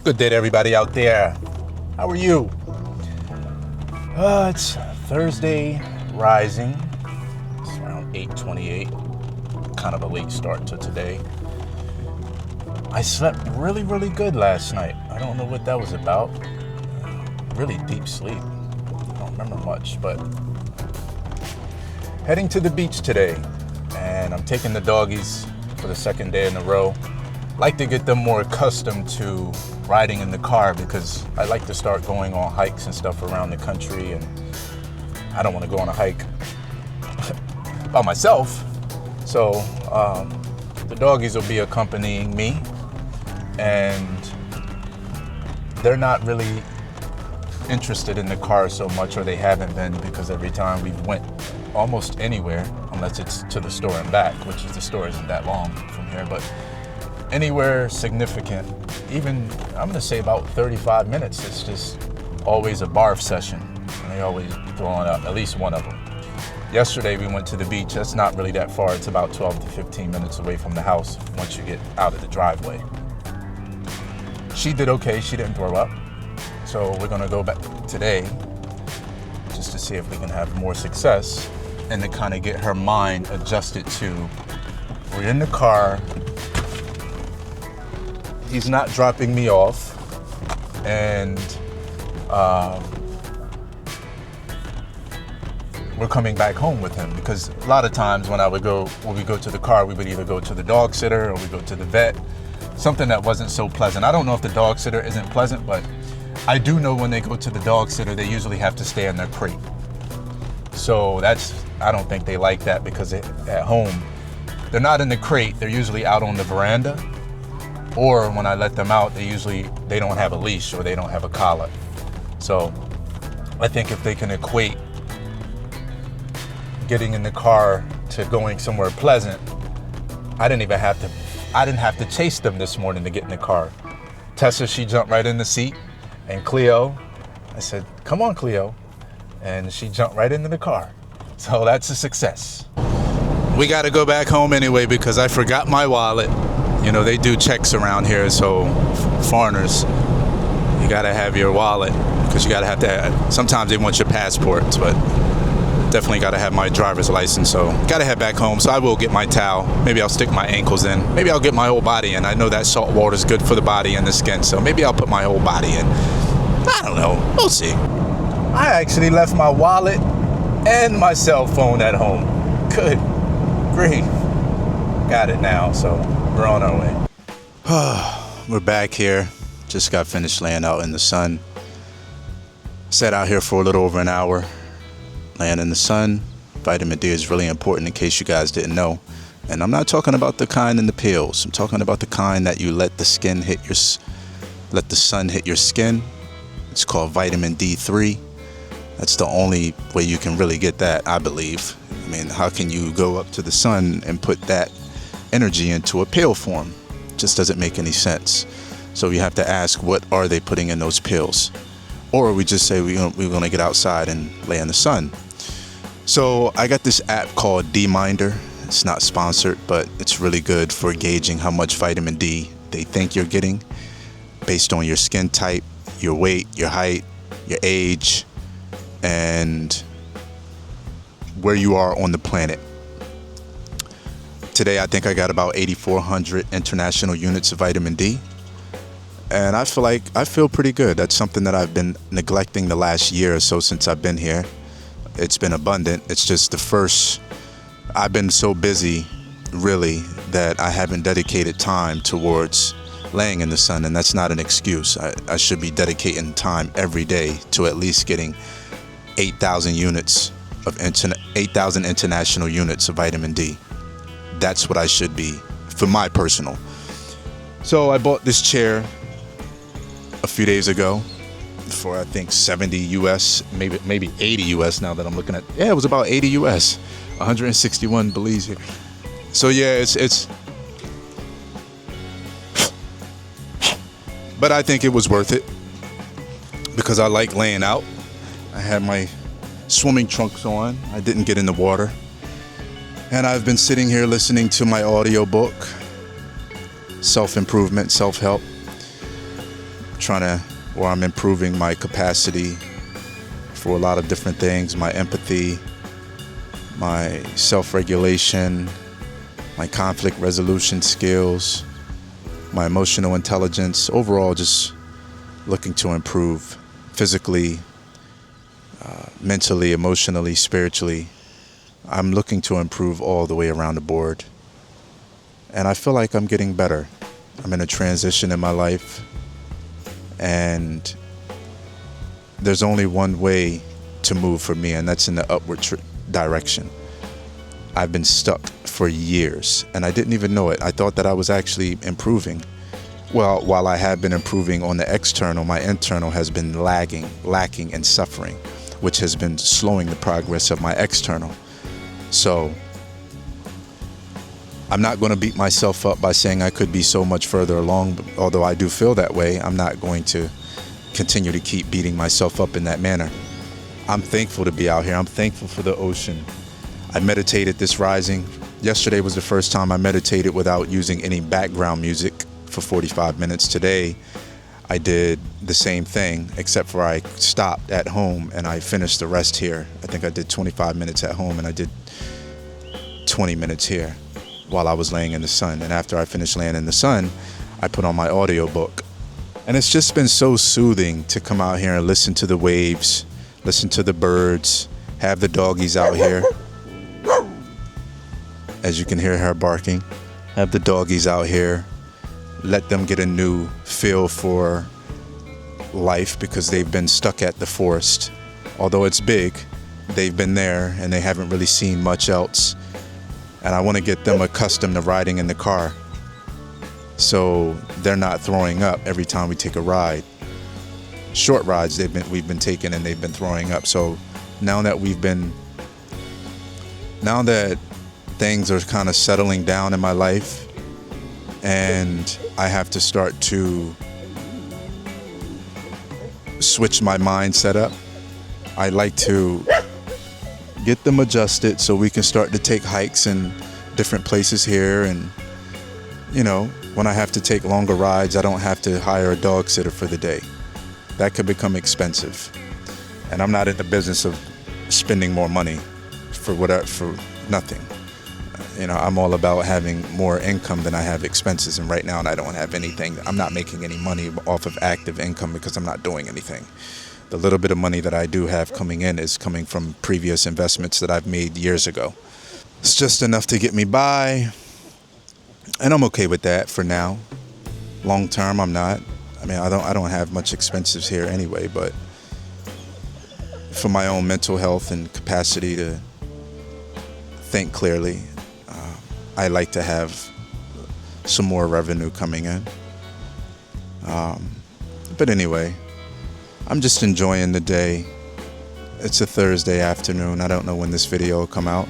Good day to everybody out there. How are you? It's Thursday rising. It's around 8:28. Kind of a late start to today. I slept really good last night. I don't know what that was about. Really deep sleep. I don't remember much, but heading to the beach today. And I'm taking the doggies for the second day in a row. Like to get them more accustomed to riding in the car because I like to start going on hikes and stuff around the country, and I don't want to go on a hike by myself. So the doggies will be accompanying me, and they're not really interested in the car so much, or they haven't been, because every time we've went almost anywhere, unless it's to the store and back, which is the store isn't that long from here, but anywhere significant, even I'm gonna say about 35 minutes, it's just always a barf session, and they always throwing up, at least one of them. Yesterday we went to the beach. That's not really that far. It's about 12 to 15 minutes away from the house once you get out of the driveway. She did okay. She didn't throw up. So we're gonna go back today just to see if we can have more success and to kind of get her mind adjusted to, we're in the car, he's not dropping me off, and we're coming back home with him, because a lot of times when we go to the car, we would either go to the dog sitter or we go to the vet, something that wasn't so pleasant. I don't know if the dog sitter isn't pleasant, but I do know when they go to the dog sitter, they usually have to stay in their crate. So I don't think they like that, because at home, they're not in the crate, they're usually out on the veranda. Or when I let them out, they don't have a leash or they don't have a collar. So I think if they can equate getting in the car to going somewhere pleasant, I didn't have to chase them this morning to get in the car. Tessa, she jumped right in the seat, and Cleo, I said, "Come on, Cleo," and she jumped right into the car. So that's a success. We got to go back home anyway because I forgot my wallet. You know, they do checks around here, so foreigners, you gotta have your wallet, because you gotta have sometimes they want your passports, but definitely gotta have my driver's license, so gotta head back home. So I will get my towel. Maybe I'll stick my ankles in. Maybe I'll get my whole body in. I know that salt water is good for the body and the skin, so maybe I'll put my whole body in. I don't know, we'll see. I actually left my wallet and my cell phone at home. Good grief. Got it now, so we're on our way. We're back here. Just got finished laying out in the sun. Sat out here for a little over an hour, laying in the sun. Vitamin D is really important, in case you guys didn't know. And I'm not talking about the kind in the pills. I'm talking about the kind that you let the sun hit your skin. It's called vitamin D3. That's the only way you can really get that, I believe. I mean, how can you go up to the sun and put that energy into a pill form? Just doesn't make any sense. So you have to ask, what are they putting in those pills? Or we just say we're going to get outside and lay in the sun. So I got this app called D-Minder. It's not sponsored, but it's really good for gauging how much vitamin D they think you're getting based on your skin type, your weight, your height, your age, and where you are on the planet. Today, I think I got about 8,400 international units of vitamin D. And I feel pretty good. That's something that I've been neglecting the last year or so since I've been here. It's been abundant. It's just I've been so busy, really, that I haven't dedicated time towards laying in the sun. And that's not an excuse. I should be dedicating time every day to at least getting 8,000 international units of vitamin D. That's what I should be, for my personal. So I bought this chair a few days ago for, I think, 70 US, maybe 80 US now that I'm looking at. Yeah, it was about 80 US, 161 Belize here. So yeah, it's but I think it was worth it because I like laying out. I had my swimming trunks on. I didn't get in the water. And I've been sitting here listening to my audio book, self-improvement, self-help. I'm improving my capacity for a lot of different things, my empathy, my self-regulation, my conflict resolution skills, my emotional intelligence, overall just looking to improve physically, mentally, emotionally, spiritually. I'm looking to improve all the way around the board. And I feel like I'm getting better. I'm in a transition in my life, and there's only one way to move for me, and that's in the upward direction. I've been stuck for years, and I didn't even know it. I thought that I was actually improving. Well, while I have been improving on the external, my internal has been lacking and suffering, which has been slowing the progress of my external. So I'm not going to beat myself up by saying I could be so much further along, although I do feel that way. I'm not going to continue to keep beating myself up in that manner. I'm thankful to be out here. I'm thankful for the ocean. I meditated this rising. Yesterday was the first time I meditated without using any background music for 45 minutes. Today, I did the same thing, except for I stopped at home and I finished the rest here. I think I did 25 minutes at home and I did 20 minutes here while I was laying in the sun. And after I finished laying in the sun, I put on my audiobook. And it's just been so soothing to come out here and listen to the waves, listen to the birds, have the doggies out here. As you can hear her barking, have the doggies out here, let them get a new feel for life because they've been stuck at the forest. Although it's big, they've been there and they haven't really seen much else. And I want to get them accustomed to riding in the car so they're not throwing up every time we take a ride. Short rides we've been taking and they've been throwing up. So now that things are kind of settling down in my life and I have to start to switch my mindset up, I like to get them adjusted so we can start to take hikes in different places here. And, you know, when I have to take longer rides, I don't have to hire a dog sitter for the day. That could become expensive. And I'm not in the business of spending more money for nothing. You know, I'm all about having more income than I have expenses. And right now, I don't have anything. I'm not making any money off of active income because I'm not doing anything. The little bit of money that I do have coming in is coming from previous investments that I've made years ago. It's just enough to get me by, and I'm okay with that for now. Long term, I'm not. I mean, I don't have much expenses here anyway, but for my own mental health and capacity to think clearly, I like to have some more revenue coming in. But anyway, I'm just enjoying the day. It's a Thursday afternoon. I don't know when this video will come out.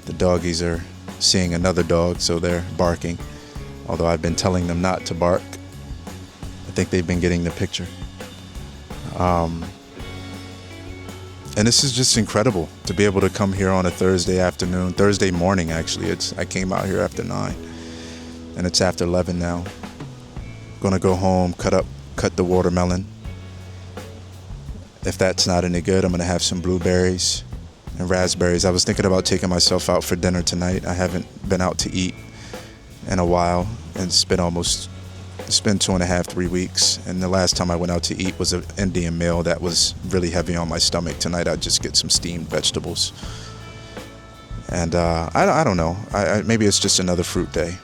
The doggies are seeing another dog, so they're barking. Although I've been telling them not to bark. I think they've been getting the picture. And this is just incredible to be able to come here on a Thursday afternoon, Thursday morning actually. I came out here after 9 and it's after 11 now. Gonna go home, cut the watermelon. If that's not any good, I'm gonna have some blueberries and raspberries. I was thinking about taking myself out for dinner tonight. I haven't been out to eat in a while, and it's been 2.5, 3 weeks. And the last time I went out to eat was an Indian meal that was really heavy on my stomach. Tonight I'd just get some steamed vegetables. And I don't know. Maybe it's just another fruit day.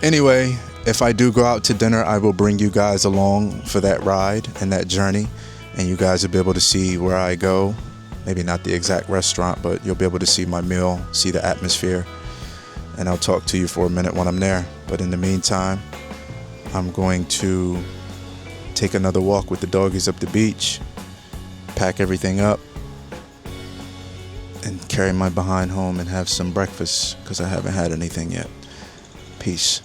Anyway, if I do go out to dinner, I will bring you guys along for that ride and that journey. And you guys will be able to see where I go. Maybe not the exact restaurant, but you'll be able to see my meal, see the atmosphere. And I'll talk to you for a minute when I'm there. But in the meantime, I'm going to take another walk with the doggies up the beach, pack everything up, and carry my behind home and have some breakfast because I haven't had anything yet. Peace.